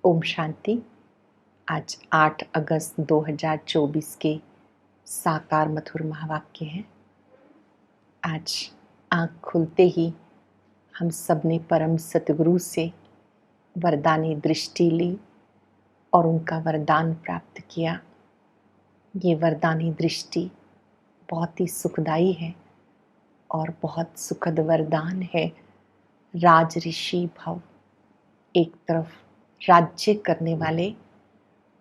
ओम शांति। आज 8 अगस्त 2024 के साकार मधुर महावाक्य हैं। आज आँख खुलते ही हम सब ने परम सतगुरु से वरदानी दृष्टि ली और उनका वरदान प्राप्त किया। ये वरदानी दृष्टि बहुत ही सुखदाई है और बहुत सुखद वरदान है। राज ऋषि भव, एक तरफ राज्य करने वाले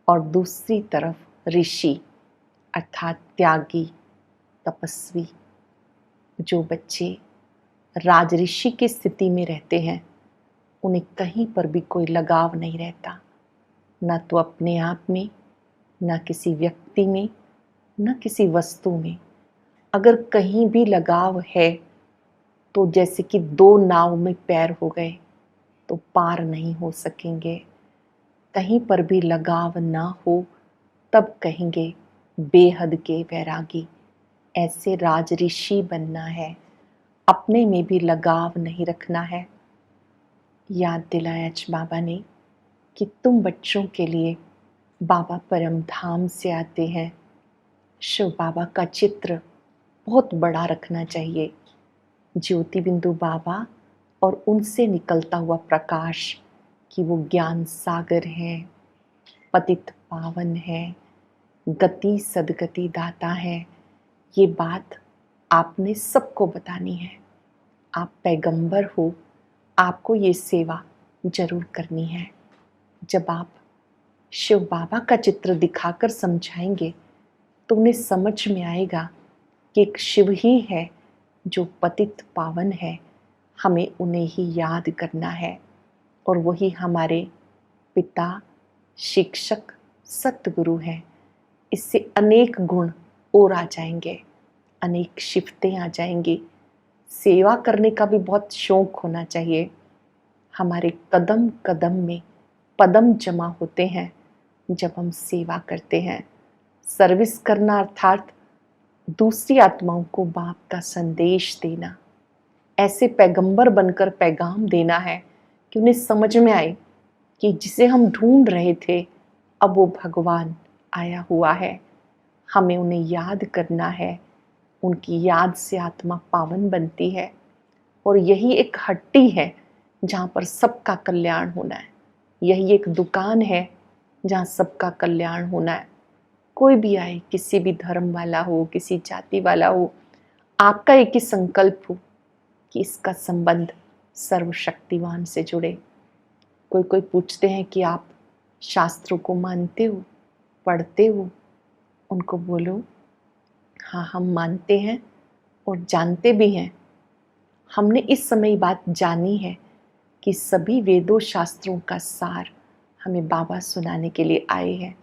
और दूसरी तरफ ऋषि अर्थात त्यागी तपस्वी। जो बच्चे राज ऋषि की स्थिति में रहते हैं उन्हें कहीं पर भी कोई लगाव नहीं रहता, न तो अपने आप में, न किसी व्यक्ति में, न किसी वस्तु में। अगर कहीं भी लगाव है तो जैसे कि दो नाव में पैर हो गए तो पार नहीं हो सकेंगे। कहीं पर भी लगाव ना हो तब कहेंगे बेहद के वैरागी। ऐसे राज ऋषि बनना है, अपने में भी लगाव नहीं रखना है। याद दिलाया बाबा ने कि तुम बच्चों के लिए बाबा परम धाम से आते हैं। शिव बाबा का चित्र बहुत बड़ा रखना चाहिए। ज्योति बिंदु बाबा और उनसे निकलता हुआ प्रकाश कि वो ज्ञान सागर है, पतित पावन है, गति सदगति दाता है। ये बात आपने सबको बतानी है। आप पैगंबर हो, आपको ये सेवा जरूर करनी है। जब आप शिव बाबा का चित्र दिखाकर समझाएंगे तो उन्हें समझ में आएगा कि एक शिव ही है जो पतित पावन है। हमें उन्हें ही याद करना है और वही हमारे पिता, शिक्षक, सतगुरु हैं। इससे अनेक गुण और आ जाएंगे, अनेक शिफ्तें आ जाएंगी। सेवा करने का भी बहुत शौक होना चाहिए। हमारे कदम कदम में पदम जमा होते हैं जब हम सेवा करते हैं। सर्विस करना अर्थात दूसरी आत्माओं को बाप का संदेश देना, ऐसे पैगंबर बनकर पैगाम देना है कि उन्हें समझ में आए कि जिसे हम ढूंढ रहे थे अब वो भगवान आया हुआ है। हमें उन्हें याद करना है। उनकी याद से आत्मा पावन बनती है और यही एक हट्टी है जहाँ पर सबका कल्याण होना है। यही एक दुकान है जहाँ सबका कल्याण होना है। कोई भी आए, किसी भी धर्म वाला हो, किसी जाति वाला हो, आपका एक ही संकल्प हो कि इसका संबंध सर्वशक्तिवान से जुड़े। कोई कोई पूछते हैं कि आप शास्त्रों को मानते हो, पढ़ते हो? उनको बोलो हाँ, हम मानते हैं और जानते भी हैं। हमने इस समय बात जानी है कि सभी वेदों शास्त्रों का सार हमें बाबा सुनाने के लिए आए हैं।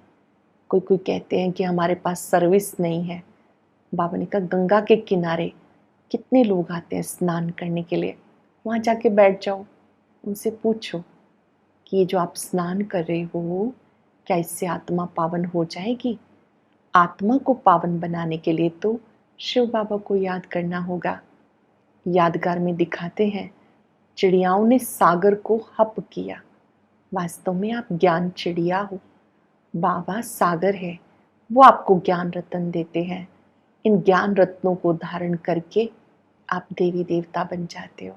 कोई कोई कहते हैं कि हमारे पास सर्विस नहीं है। बाबा ने कहा गंगा के किनारे कितने लोग आते हैं स्नान करने के लिए, वहाँ जाके बैठ जाओ, उनसे पूछो कि ये जो आप स्नान कर रहे हो क्या इससे आत्मा पावन हो जाएगी? आत्मा को पावन बनाने के लिए तो शिव बाबा को याद करना होगा। यादगार में दिखाते हैं चिड़ियाओं ने सागर को हप किया। वास्तव में आप ज्ञान चिड़िया हो, बाबा सागर है, वो आपको ज्ञान रत्न देते हैं। इन ज्ञान रत्नों को धारण करके आप देवी देवता बन जाते हो।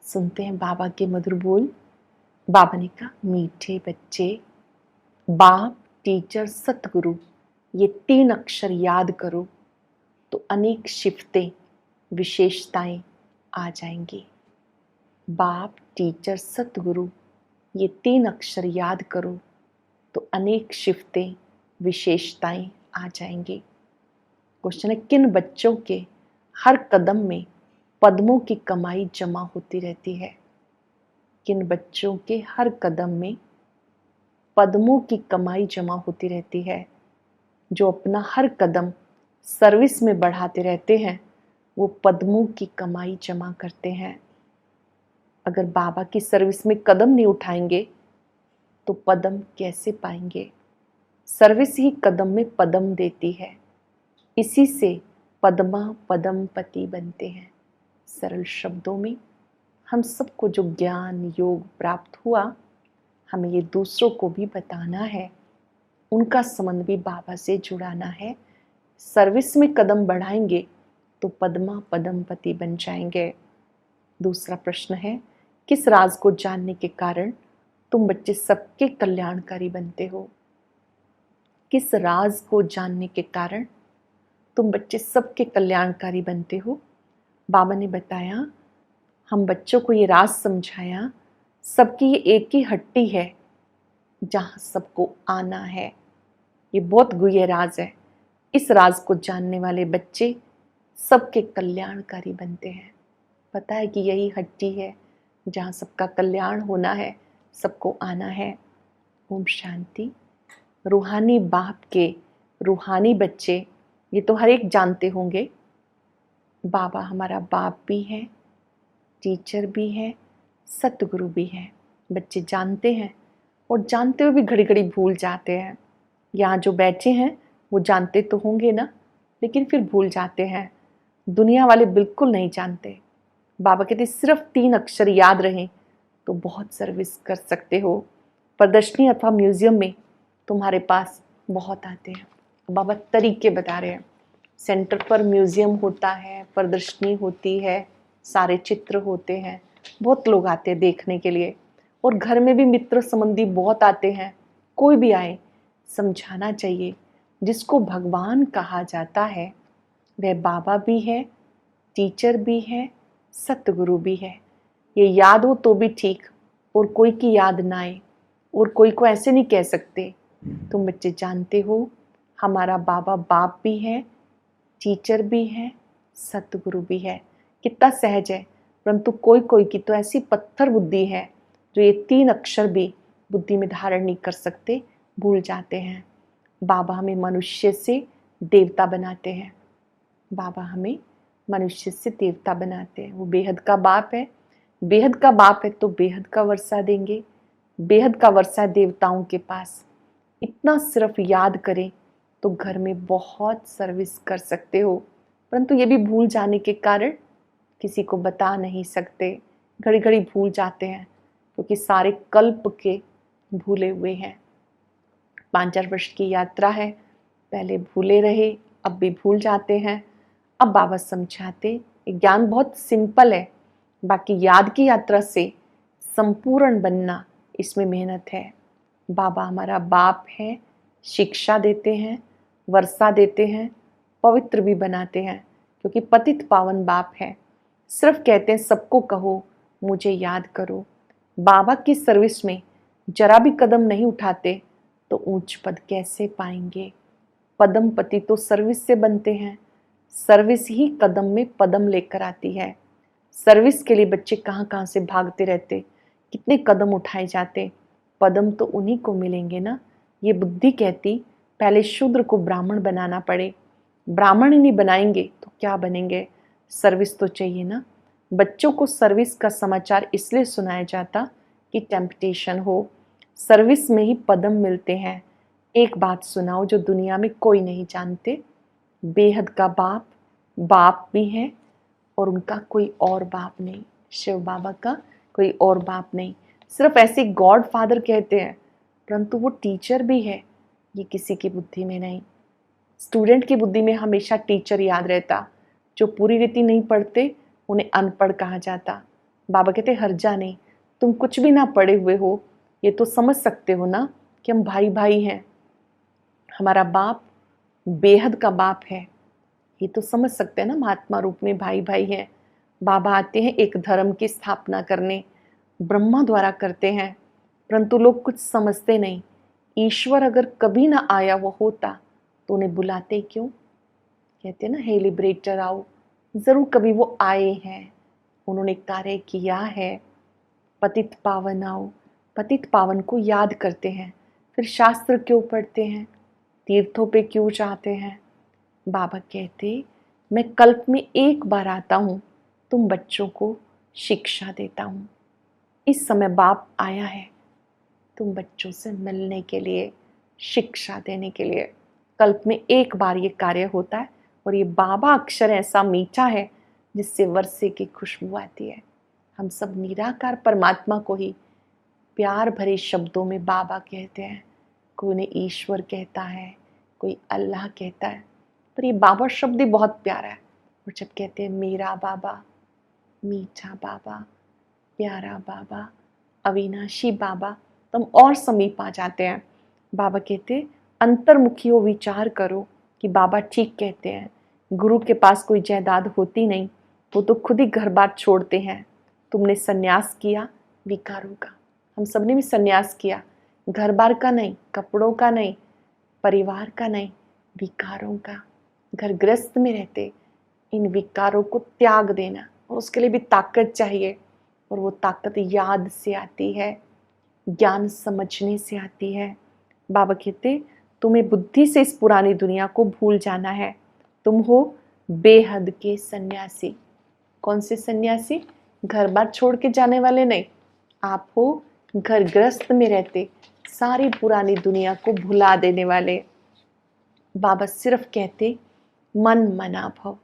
सुनते हैं बाबा के मधुर बोल। बाबा ने कहा मीठे बच्चे, बाप, टीचर, सतगुरु, ये 3 अक्षर याद करो तो अनेक शिफ्तें, विशेषताएं आ जाएंगी। बाप, टीचर, सतगुरु, ये 3 अक्षर याद करो तो अनेक शिफ्तें, विशेषताएं आ जाएंगी। क्वेश्चन है किन बच्चों के हर कदम में पद्मों की कमाई जमा होती रहती है? किन बच्चों के हर कदम में पद्मों की कमाई जमा होती रहती है? जो अपना हर कदम सर्विस में बढ़ाते रहते हैं वो पद्मों की कमाई जमा करते हैं। अगर बाबा की सर्विस में कदम नहीं उठाएंगे तो पदम कैसे पाएंगे? सर्विस ही कदम में पदम देती है। इसी से पद्मा पदम पति बनते हैं। सरल शब्दों में हम सबको जो ज्ञान योग प्राप्त हुआ, हमें ये दूसरों को भी बताना है, उनका संबंध भी बाबा से जुड़ाना है। सर्विस में कदम बढ़ाएंगे तो पद्मा पदमपति बन जाएंगे। दूसरा प्रश्न है, किस राज को जानने के कारण तुम बच्चे सबके कल्याणकारी बनते हो? किस राज को जानने के कारण तुम बच्चे सबके कल्याणकारी बनते हो? बाबा ने बताया, हम बच्चों को ये राज समझाया, सबकी ये एक ही हट्टी है जहां सबको आना है। ये बहुत गुह्य राज है। इस राज को जानने वाले बच्चे सबके कल्याणकारी बनते हैं। पता है कि यही हट्टी है जहां सबका कल्याण होना है, सबको आना है। ओम शांति। रूहानी बाप के रूहानी बच्चे, ये तो हर एक जानते होंगे, बाबा हमारा बाप भी है, टीचर भी है, सतगुरु भी है। बच्चे जानते हैं और जानते हुए भी घड़ी घड़ी भूल जाते हैं। यहाँ जो बैठे हैं वो जानते तो होंगे ना, लेकिन फिर भूल जाते हैं। दुनिया वाले बिल्कुल नहीं जानते। बाबा कहते सिर्फ 3 अक्षर याद रहें तो बहुत सर्विस कर सकते हो। प्रदर्शनी अथवा म्यूजियम में तुम्हारे पास बहुत आते हैं। बाबा तरीके बता रहे हैं। सेंटर पर म्यूजियम होता है, प्रदर्शनी होती है, सारे चित्र होते हैं, बहुत लोग आते हैं देखने के लिए। और घर में भी मित्र संबंधी बहुत आते हैं। कोई भी आए, समझाना चाहिए, जिसको भगवान कहा जाता है वह बाबा भी है, टीचर भी है, सतगुरु भी है। ये याद हो तो भी ठीक, और कोई की याद ना आए, और कोई को ऐसे नहीं कह सकते। तुम बच्चे जानते हो हमारा बाबा बाप भी है, टीचर भी है, सतगुरु भी है। कितना सहज है। परंतु कोई कोई की तो ऐसी पत्थर बुद्धि है जो ये 3 अक्षर भी बुद्धि में धारण नहीं कर सकते, भूल जाते हैं। बाबा हमें मनुष्य से देवता बनाते हैं। बाबा हमें मनुष्य से देवता बनाते हैं। वो बेहद का बाप है। बेहद का बाप है तो बेहद का वर्षा देंगे। बेहद का वर्षा देवताओं के पास। इतना सिर्फ याद करें तो घर में बहुत सर्विस कर सकते हो। परंतु ये भी भूल जाने के कारण किसी को बता नहीं सकते, घड़ी घड़ी भूल जाते हैं, क्योंकि सारे कल्प के भूले हुए हैं। 5-4 वर्ष की यात्रा है, पहले भूले रहे, अब भी भूल जाते हैं। अब बाबा समझाते, ज्ञान बहुत सिंपल है, बाकी याद की यात्रा से संपूर्ण बनना, इसमें मेहनत है। बाबा हमारा बाप है, शिक्षा देते हैं, वर्षा देते हैं, पवित्र भी बनाते हैं, क्योंकि पतित पावन बाप है। सिर्फ कहते हैं सबको कहो मुझे याद करो। बाबा की सर्विस में जरा भी कदम नहीं उठाते तो ऊंच पद कैसे पाएंगे? पदमपति तो सर्विस से बनते हैं। सर्विस ही कदम में पदम लेकर आती है। सर्विस के लिए बच्चे कहाँ कहाँ से भागते रहते, कितने कदम उठाए जाते, पदम तो उन्हीं को मिलेंगे ना। ये बुद्धि कहती पहले शूद्र को ब्राह्मण बनाना पड़े। ब्राह्मण ही नहीं बनाएंगे तो क्या बनेंगे? सर्विस तो चाहिए ना। बच्चों को सर्विस का समाचार इसलिए सुनाया जाता कि टेम्पटेशन हो। सर्विस में ही पदम मिलते हैं। एक बात सुनाओ जो दुनिया में कोई नहीं जानते। बेहद का बाप बाप भी है और उनका कोई और बाप नहीं। शिव बाबा का कोई और बाप नहीं। सिर्फ ऐसे गॉड फादर कहते हैं, परंतु वो टीचर भी है, ये किसी की बुद्धि में नहीं। स्टूडेंट की बुद्धि में हमेशा टीचर याद रहता। जो पूरी रीति नहीं पढ़ते उन्हें अनपढ़ कहा जाता। बाबा कहते हर्जा नहीं, तुम कुछ भी ना पढ़े हुए हो, ये तो समझ सकते हो ना कि हम भाई भाई हैं। हमारा बाप बेहद का बाप है, ये तो समझ सकते हैं ना, महात्मा रूप में भाई भाई हैं। बाबा आते हैं एक धर्म की स्थापना करने, ब्रह्मा द्वारा करते हैं, परंतु लोग कुछ समझते नहीं। ईश्वर अगर कभी ना आया वो होता तो उन्हें बुलाते क्यों? कहते ना हे लिबरेटर आओ, जरूर कभी वो आए हैं, उन्होंने कार्य किया है। पतित पावन आओ, पतित पावन को याद करते हैं। फिर शास्त्र क्यों पढ़ते हैं, तीर्थों पे क्यों जाते हैं? बाबा कहते मैं कल्प में एक बार आता हूँ, तुम बच्चों को शिक्षा देता हूँ। इस समय बाप आया है तुम बच्चों से मिलने के लिए, शिक्षा देने के लिए। कल्प में एक बार ये कार्य होता है और ये बाबा अक्षर ऐसा मीठा है जिससे वर्षे की खुशबू आती है। हम सब निराकार परमात्मा को ही प्यार भरे शब्दों में बाबा कहते हैं। कोई उन्हें ईश्वर कहता है, कोई अल्लाह कहता है, पर ये बाबा शब्द ही बहुत प्यारा है। और जब कहते हैं मेरा बाबा, मीठा बाबा, प्यारा बाबा, अविनाशी बाबा, तो हम और समीप आ जाते हैं। बाबा कहते अंतर्मुखी हो, विचार करो कि बाबा ठीक कहते हैं। गुरु के पास कोई जायदाद होती नहीं, वो तो खुद ही घर बार छोड़ते हैं। तुमने सन्यास किया विकारों का, हम सबने भी सन्यास किया, घर बार का नहीं, कपड़ों का नहीं, परिवार का नहीं, विकारों का। घर गृहस्थ में रहते इन विकारों को त्याग देना, और उसके लिए भी ताकत चाहिए, और वो ताकत याद से आती है, ज्ञान समझने से आती है। बाबा कहते तुम्हें बुद्धि से इस पुरानी दुनिया को भूल जाना है। तुम हो बेहद के सन्यासी। कौन से सन्यासी? घर बार छोड़ के जाने वाले नहीं, आप हो घर गृहस्थ में रहते सारी पुरानी दुनिया को भुला देने वाले। बाबा सिर्फ कहते मन मना भव,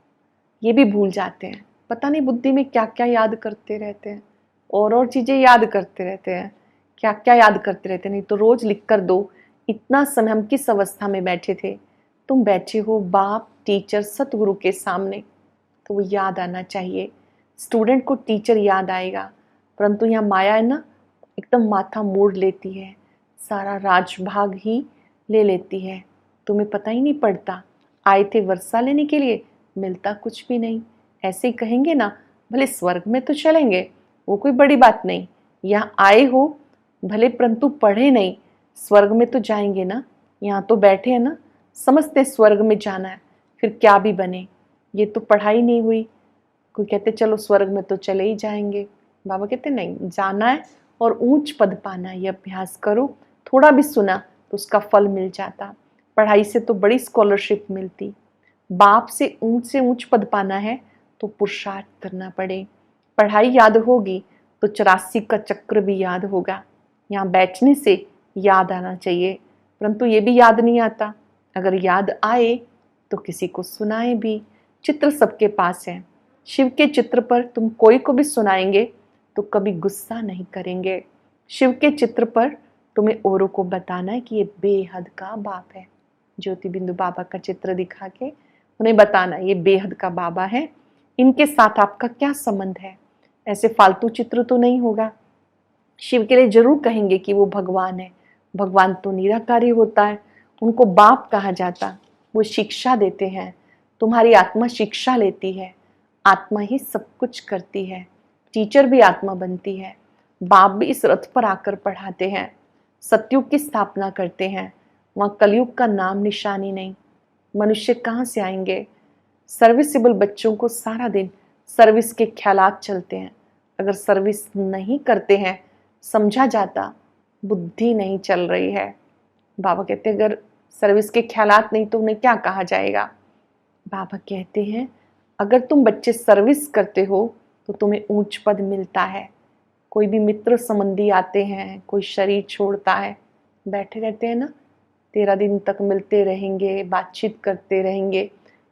ये भी भूल जाते हैं। पता नहीं बुद्धि में क्या क्या याद करते रहते हैं, और चीजें याद करते रहते हैं, क्या क्या याद करते रहते हैं। नहीं तो रोज लिख कर दो, इतना समय हम किस अवस्था में बैठे थे। तुम बैठे हो बाप, टीचर, सतगुरु के सामने, तो वो याद आना चाहिए। स्टूडेंट को टीचर याद आएगा, परंतु यहाँ माया है ना, एकदम माथा मोड़ लेती है, सारा राजभाग ही ले लेती है। तुम्हें पता ही नहीं पड़ता, आए थे वर्षा लेने के लिए, मिलता कुछ भी नहीं। ऐसे ही कहेंगे ना, भले स्वर्ग में तो चलेंगे, वो कोई बड़ी बात नहीं। यहाँ आए हो भले, परंतु पढ़े नहीं, स्वर्ग में तो जाएंगे ना। यहाँ तो बैठे हैं ना, समझते स्वर्ग में जाना है, फिर क्या भी बने, ये तो पढ़ाई नहीं हुई। कोई कहते चलो स्वर्ग में तो चले ही जाएंगे। बाबा कहते नहीं, जाना है और ऊंच पद पाना है, ये अभ्यास करो। थोड़ा भी सुना तो उसका फल मिल जाता। पढ़ाई से तो बड़ी स्कॉलरशिप मिलती। बाप से ऊंच पद पाना है तो पुरुषार्थ करना पड़े। पढ़ाई याद होगी तो 84 का चक्र भी याद होगा। यहाँ बैठने से याद आना चाहिए, परंतु ये भी याद नहीं आता। अगर याद आए तो किसी को सुनाए भी। चित्र सबके पास है, शिव के चित्र पर तुम कोई को भी सुनाएंगे तो कभी गुस्सा नहीं करेंगे। शिव के चित्र पर तुम्हें औरों को बताना है कि ये बेहद का बाप है। ज्योति बिंदु बाबा का चित्र दिखा के उन्हें बताना ये बेहद का बाबा है, इनके साथ आपका क्या संबंध है। ऐसे फालतू चित्र तो नहीं होगा। शिव के लिए जरूर कहेंगे कि वो भगवान है। भगवान तो निराकारी होता है, उनको बाप कहा जाता। वो शिक्षा देते हैं, तुम्हारी आत्मा शिक्षा लेती है। आत्मा ही सब कुछ करती है, टीचर भी आत्मा बनती है। बाप भी इस रथ पर आकर पढ़ाते हैं, सतयुग की स्थापना करते हैं। वहाँ कलयुग का नाम निशानी नहीं। मनुष्य कहाँ से आएंगे? सर्विसेबल बच्चों को सारा दिन सर्विस के ख्यालात चलते हैं। अगर सर्विस नहीं करते हैं, समझा जाता बुद्धि नहीं चल रही है। बाबा कहते हैं अगर सर्विस के ख्यालात नहीं तो उन्हें क्या कहा जाएगा। बाबा कहते हैं अगर तुम बच्चे सर्विस करते हो तो तुम्हें ऊंच पद मिलता है। कोई भी मित्र संबंधी आते हैं, कोई शरीर छोड़ता है, बैठे रहते हैं ना, 13 दिन तक मिलते रहेंगे, बातचीत करते रहेंगे,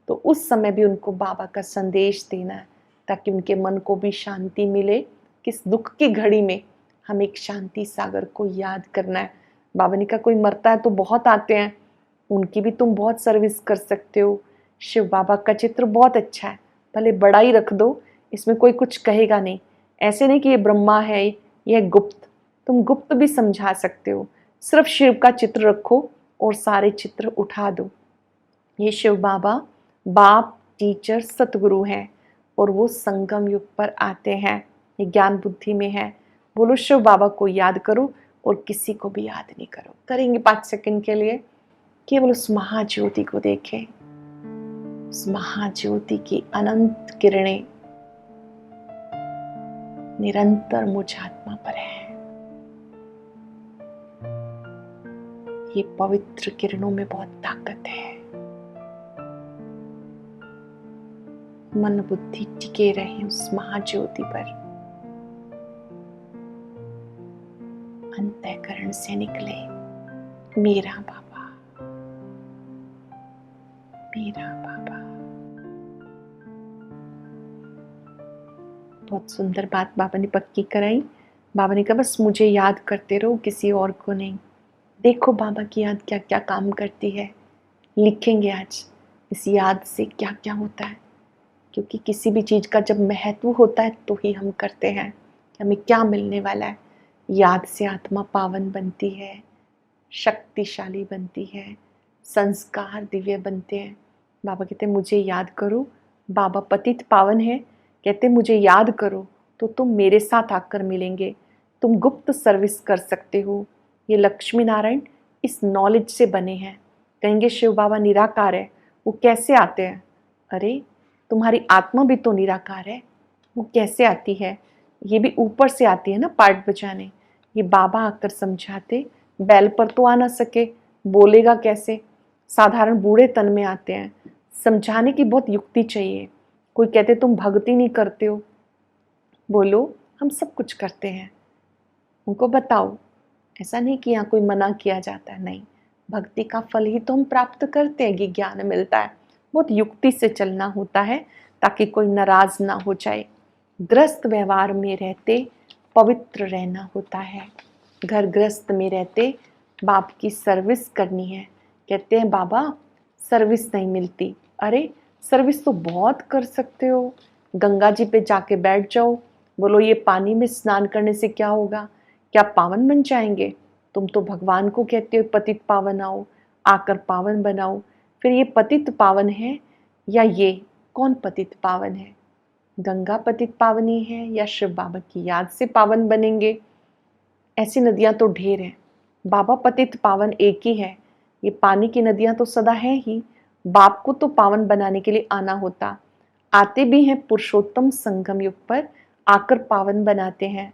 तो उस समय भी उनको बाबा का संदेश देना है, ताकि उनके मन को भी शांति मिले। किस दुख की घड़ी में हम एक शांति सागर को याद करना है। बाबा ने कहा कोई मरता है तो बहुत आते हैं, उनकी भी तुम बहुत सर्विस कर सकते हो। शिव बाबा का चित्र बहुत अच्छा है, भले बड़ा ही रख दो, इसमें कोई कुछ कहेगा नहीं। ऐसे नहीं कि ये ब्रह्मा है, यह गुप्त, तुम गुप्त भी समझा सकते हो। सिर्फ शिव का चित्र रखो और सारे चित्र उठा दो। ये शिव बाबा बाप, टीचर, सतगुरु हैं, और वो संगम युग पर आते हैं। ये ज्ञान बुद्धि में है। बोलो शिव बाबा को याद करो और किसी को भी याद नहीं करो। करेंगे 5 सेकंड के लिए। केवल उस महाज्योति को देखें, उस महाज्योति की अनंत किरणें निरंतर मुझ आत्मा पर है। ये पवित्र किरणों में बहुत ताकत है। मन बुद्धि टिके रहे उस महाज्योति पर। अंतःकरण से निकले मेरा बाबा, मेरा बाबा। बहुत सुंदर बात बाबा ने पक्की कराई। बाबा ने कहा बस मुझे याद करते रहो, किसी और को नहीं। देखो बाबा की याद क्या क्या काम करती है। लिखेंगे आज इस याद से क्या क्या होता है, क्योंकि किसी भी चीज़ का जब महत्व होता है तो ही हम करते हैं। हमें क्या मिलने वाला है। याद से आत्मा पावन बनती है, शक्तिशाली बनती है, संस्कार दिव्य बनते हैं। बाबा कहते हैं मुझे याद करो। बाबा पतित पावन है, कहते मुझे याद करो तो तुम मेरे साथ आकर मिलेंगे। तुम गुप्त सर्विस कर सकते हो। ये लक्ष्मी नारायण इस नॉलेज से बने हैं। कहेंगे शिव बाबा निराकार है, वो कैसे आते हैं? अरे तुम्हारी आत्मा भी तो निराकार है, वो कैसे आती है? ये भी ऊपर से आती है ना पार्ट बजाने। ये बाबा आकर समझाते। बैल पर तो आ ना सके, बोलेगा कैसे? साधारण बूढ़े तन में आते हैं। समझाने की बहुत युक्ति चाहिए। कोई कहते तुम भक्ति नहीं करते हो, बोलो हम सब कुछ करते हैं, उनको बताओ। ऐसा नहीं कि यहाँ कोई मना किया जाता है, नहीं। भक्ति का फल ही तो हम प्राप्त करते हैं, ये ज्ञान मिलता है। बहुत युक्ति से चलना होता है ताकि कोई नाराज ना हो जाए। ग्रस्त व्यवहार में रहते पवित्र रहना होता है। घर गृहस्थ में रहते बाप की सर्विस करनी है। कहते हैं बाबा सर्विस नहीं मिलती। अरे सर्विस तो बहुत कर सकते हो। गंगा जी पे जाके बैठ जाओ, बोलो ये पानी में स्नान करने से क्या होगा? क्या पावन बन जाएंगे? तुम तो भगवान को कहते हो पतित पावन आओ, आकर पावन बनाओ। फिर ये पतित पावन है या ये कौन पतित पावन है? गंगा पतित पावनी है या शिव बाबा की याद से पावन बनेंगे? ऐसी नदियां तो ढेर हैं। बाबा पतित पावन एक ही है। ये पानी की नदियां तो सदा है ही। बाप को तो पावन बनाने के लिए आना होता। आते भी हैं पुरुषोत्तम संगम युग पर, आकर पावन बनाते हैं।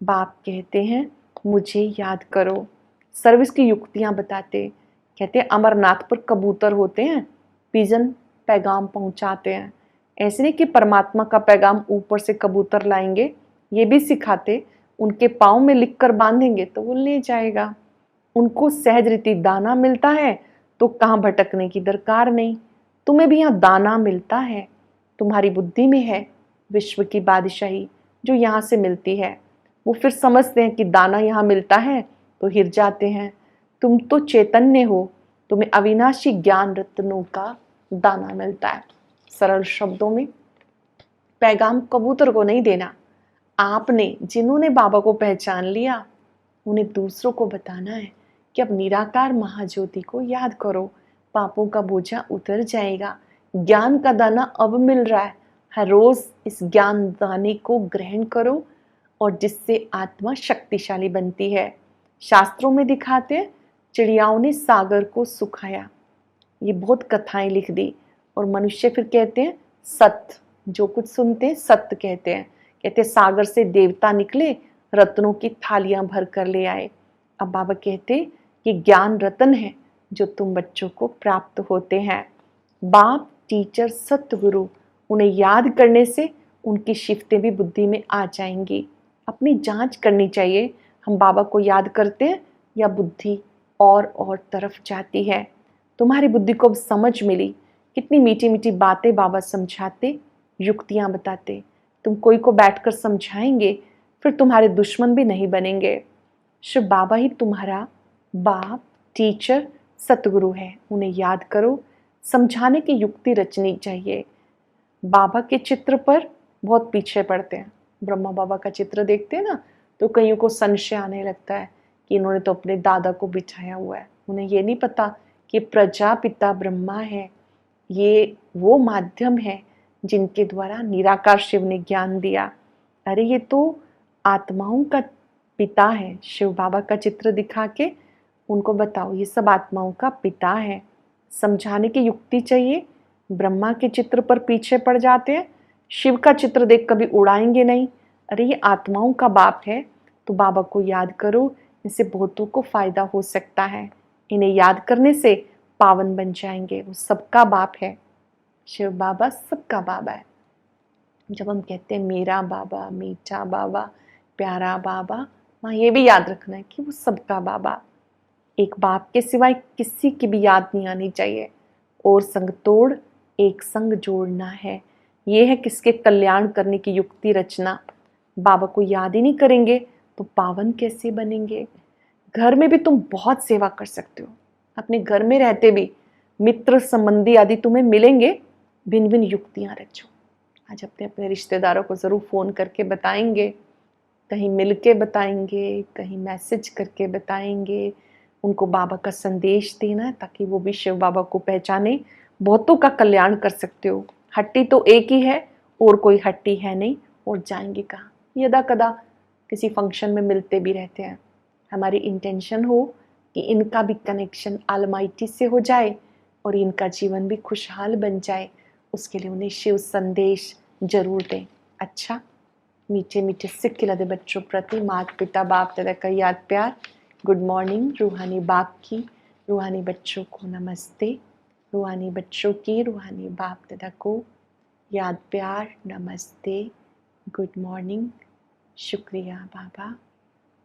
बाप कहते हैं मुझे याद करो। सर्विस की युक्तियां बताते। कहते हैं अमरनाथ पर कबूतर होते हैं, पिजन पैगाम पहुंचाते हैं। ऐसे नहीं कि परमात्मा का पैगाम ऊपर से कबूतर लाएंगे, ये भी सिखाते। उनके पाँव में लिख कर बांधेंगे तो वो ले जाएगा। उनको सहज रीति दाना मिलता है तो कहाँ भटकने की दरकार नहीं। तुम्हें भी यहाँ दाना मिलता है, तुम्हारी बुद्धि में है विश्व की बादशाही जो यहाँ से मिलती है। वो फिर समझते हैं कि दाना यहाँ मिलता है तो हिर जाते हैं। तुम तो चैतन्य हो, तुम्हें अविनाशी ज्ञान रत्नों का दाना मिलता है। सरल शब्दों में पैगाम कबूतर को नहीं देना, आपने जिन्होंने बाबा को पहचान लिया उन्हें दूसरों को बताना है कि अब निराकार महाज्योति को याद करो। पापों का बोझा उतर जाएगा। ज्ञान का दाना अब मिल रहा है। हर रोज इस ज्ञान दाने को ग्रहण करो और जिससे आत्मा शक्तिशाली बनती है। शास्त्रों में दिखाते हैं चिड़ियाओं ने सागर को सुखाया। ये बहुत कथाएं लिख दी और मनुष्य फिर कहते हैं सत्य, जो कुछ सुनते हैं सत्य कहते हैं। कहते हैं सागर से देवता निकले, रत्नों की थालियां भर कर ले आए। अब बाबा कहते ये ज्ञान रत्न है जो तुम बच्चों को प्राप्त होते हैं। बाप टीचर सतगुरु, उन्हें याद करने से उनकी शिफ्तें भी बुद्धि में आ जाएंगी। अपनी जांच करनी चाहिए, हम बाबा को याद करते हैं या बुद्धि और तरफ जाती है। तुम्हारी बुद्धि को अब समझ मिली। कितनी मीठी मीठी बातें बाबा समझाते, युक्तियां बताते। तुम कोई को बैठकर समझाएंगे फिर तुम्हारे दुश्मन भी नहीं बनेंगे। शिव बाबा ही तुम्हारा बाप टीचर सतगुरु है। उन्हें याद करो। समझाने की युक्ति रचनी चाहिए। बाबा के चित्र पर बहुत पीछे पड़ते हैं। ब्रह्मा बाबा का चित्र देखते हैं ना तो कईयों को संशय आने लगता है कि इन्होंने तो अपने दादा को बिठाया हुआ है। उन्हें ये नहीं पता कि प्रजापिता ब्रह्मा है। ये वो माध्यम है जिनके द्वारा निराकार शिव ने ज्ञान दिया। अरे ये तो आत्माओं का पिता है। शिव बाबा का चित्र दिखा के उनको बताओ ये सब आत्माओं का पिता है। समझाने की युक्ति चाहिए। ब्रह्मा के चित्र पर पीछे पड़ जाते हैं, शिव का चित्र देख कभी उड़ाएंगे नहीं। अरे ये आत्माओं का बाप है तो बाबा को याद करो। इससे बहुतों को फायदा हो सकता है। इन्हें याद करने से पावन बन जाएंगे। वो सबका बाप है। शिव बाबा सबका बाबा है। जब हम कहते हैं मेरा बाबा, मीठा बाबा, प्यारा बाबा, वहाँ ये भी याद रखना है कि वो सबका बाबा। एक बाप के सिवाय किसी की भी याद नहीं आनी चाहिए। और संग तोड़ एक संग जोड़ना है। ये है किसके कल्याण करने की युक्ति रचना। बाबा को याद ही नहीं करेंगे तो पावन कैसे बनेंगे? घर में भी तुम बहुत सेवा कर सकते हो। अपने घर में रहते भी मित्र संबंधी आदि तुम्हें मिलेंगे, भिन्न भिन्न युक्तियां रचो। आज अपने अपने रिश्तेदारों को जरूर फोन करके बताएंगे, कहीं मिल के बताएंगे, कहीं मैसेज करके बताएंगे। उनको बाबा का संदेश देना है ताकि वो भी शिव बाबा को पहचाने, बहुतों का कल्याण कर सकते हो। हट्टी तो एक ही है और कोई हट्टी है नहीं, और जाएंगे कहाँ? यदा कदा किसी फंक्शन में मिलते भी रहते हैं। हमारी इंटेंशन हो कि इनका भी कनेक्शन ऑलमाइटी से हो जाए और इनका जीवन भी खुशहाल बन जाए, उसके लिए उन्हें शिव संदेश जरूर दें। अच्छा, मीठे मीठे सिख खिलाते बच्चों प्रति माता पिता बाप दादा का याद प्यार। Good morning. रूहानी बाप की रूहानी बच्चों को नमस्ते। रूहानी बच्चों की रूहानी बाप दादा को याद प्यार, नमस्ते, गुड मॉर्निंग। शुक्रिया बाबा,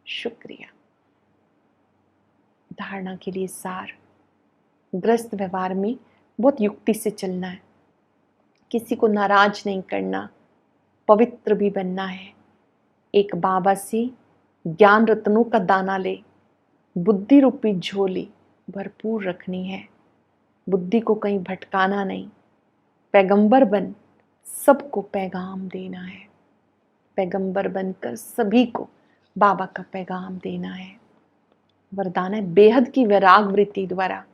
शुक्रिया। धारणा के लिए सार। ग्रस्त व्यवहार में बहुत युक्ति से चलना है, किसी को नाराज नहीं करना, पवित्र भी बनना है। एक बाबा से ज्ञान रत्नों का दाना ले, बुद्धि रूपी झोली भरपूर रखनी है। बुद्धि को कहीं भटकाना नहीं। पैगंबर बन सबको पैगाम देना है। पैगंबर बनकर सभी को बाबा का पैगाम देना है। वरदान है बेहद की वैराग वृत्ति द्वारा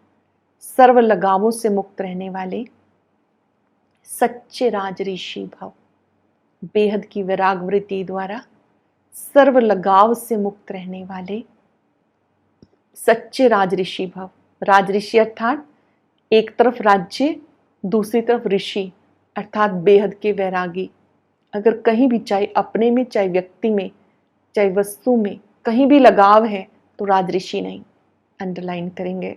सर्व लगावों से मुक्त रहने वाले सच्चे राज ऋषि भव। बेहद की वैराग वृत्ति द्वारा सर्व लगाव से मुक्त रहने वाले सच्चे राज ऋषि भव। राज ऋषि अर्थात एक तरफ राज्य, दूसरी तरफ ऋषि अर्थात बेहद के वैरागी। अगर कहीं भी, चाहे अपने में, चाहे व्यक्ति में, चाहे वस्तु में, कहीं भी लगाव है तो राज ऋषि नहीं। अंडरलाइन करेंगे।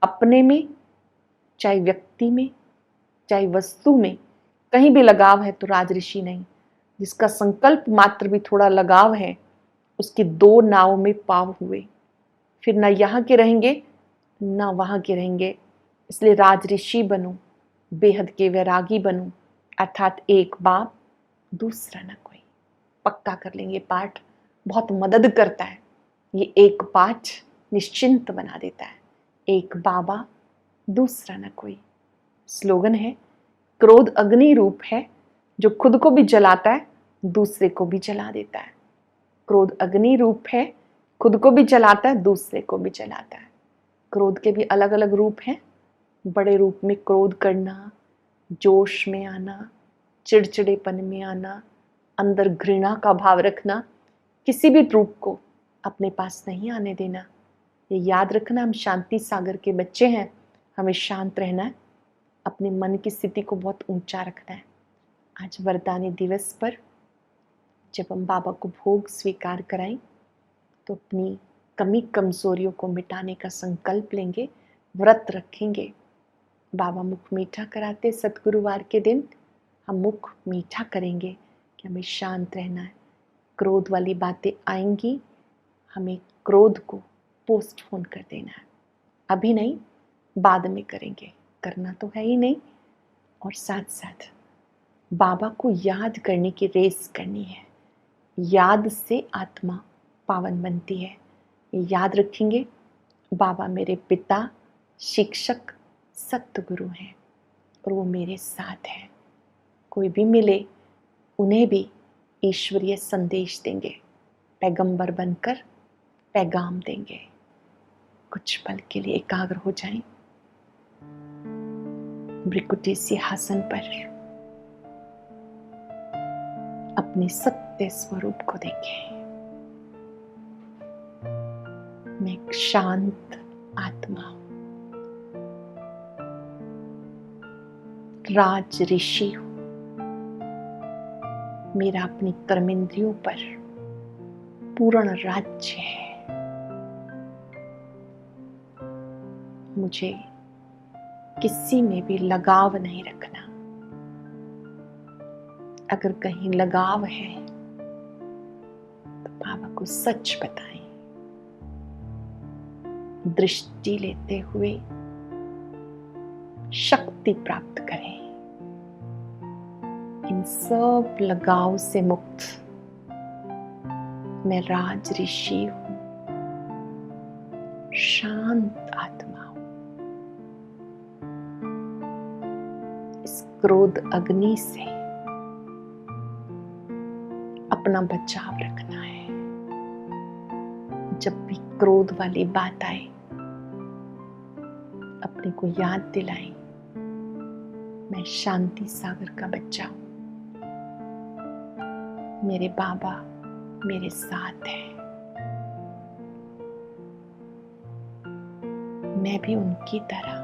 अपने में, चाहे व्यक्ति में, चाहे वस्तु में, कहीं भी लगाव है तो राज ऋषि नहीं। जिसका संकल्प मात्र भी थोड़ा लगाव है, उसकी दो नाव में पाव हुए, फिर ना यहाँ के रहेंगे ना वहां के रहेंगे। इसलिए राज ऋषि बनो, बेहद के वैरागी बनो, अर्थात एक बाप दूसरा न कोई। पक्का कर लेंगे पाठ, बहुत मदद करता है ये एक पाठ, निश्चिंत बना देता है। एक बाबा दूसरा न कोई। स्लोगन है क्रोध अग्नि रूप है जो खुद को भी जलाता है, दूसरे को भी जला देता है। क्रोध अग्नि रूप है, खुद को भी जलाता है, दूसरे को भी जलाता है। क्रोध के भी अलग अलग रूप हैं। बड़े रूप में क्रोध करना, जोश में आना, चिड़चिड़ेपन में आना, अंदर घृणा का भाव रखना, किसी भी रूप को अपने पास नहीं आने देना। ये याद रखना, हम शांति सागर के बच्चे हैं, हमें शांत रहना है, अपने मन की स्थिति को बहुत ऊंचा रखना है। आज वरदानी दिवस पर जब हम बाबा को भोग स्वीकार कराएं तो अपनी कमी कमजोरियों को मिटाने का संकल्प लेंगे, व्रत रखेंगे। बाबा मुख मीठा कराते, सतगुरुवार के दिन हम मुख मीठा करेंगे कि हमें शांत रहना है। क्रोध वाली बातें आएंगी, हमें क्रोध को पोस्टपोन कर देना है। अभी नहीं, बाद में करेंगे, करना तो है ही नहीं। और साथ साथ बाबा को याद करने की रेस करनी है। याद से आत्मा पावन बनती है। याद रखेंगे, बाबा मेरे पिता, शिक्षक, सतगुरु हैं और वो मेरे साथ हैं। कोई भी मिले उन्हें भी ईश्वरीय संदेश देंगे, पैगंबर बनकर पैगाम देंगे। कुछ पल के लिए एकाग्र हो जाएं, भ्रिकुटी सिंहासन पर अपने सत्य स्वरूप को देखें। मैं एक शांत आत्मा हूं, राज ऋषि हूं। मेरा अपनी कर्मेंद्रियों पर पूर्ण राज्य है। मुझे किसी में भी लगाव नहीं रखना। अगर कहीं लगाव है तो बाबा को सच बताएं। दृष्टि लेते हुए शक्ति प्राप्त करें। इन सब लगाव से मुक्त मैं राज ऋषि हूं, शांत आत्मा हूं। इस क्रोध अग्नि से अपना बचाव रखना है। जब भी क्रोध वाली बात आए, अपने को याद दिलाएं, मैं शांति सागर का बच्चा हूं, मेरे बाबा मेरे साथ हैं, मैं भी उनकी तरह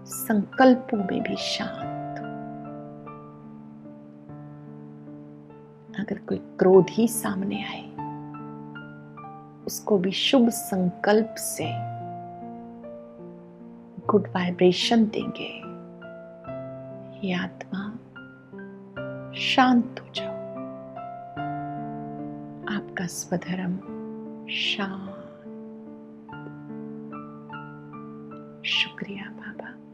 संकल्पों में भी शांत हूं। अगर कोई क्रोध ही सामने आए, उसको भी शुभ संकल्प से गुड वाइब्रेशन देंगे। ये आत्मा शांत हो जाओ। आपका स्वधर्म शांत। शुक्रिया बाबा।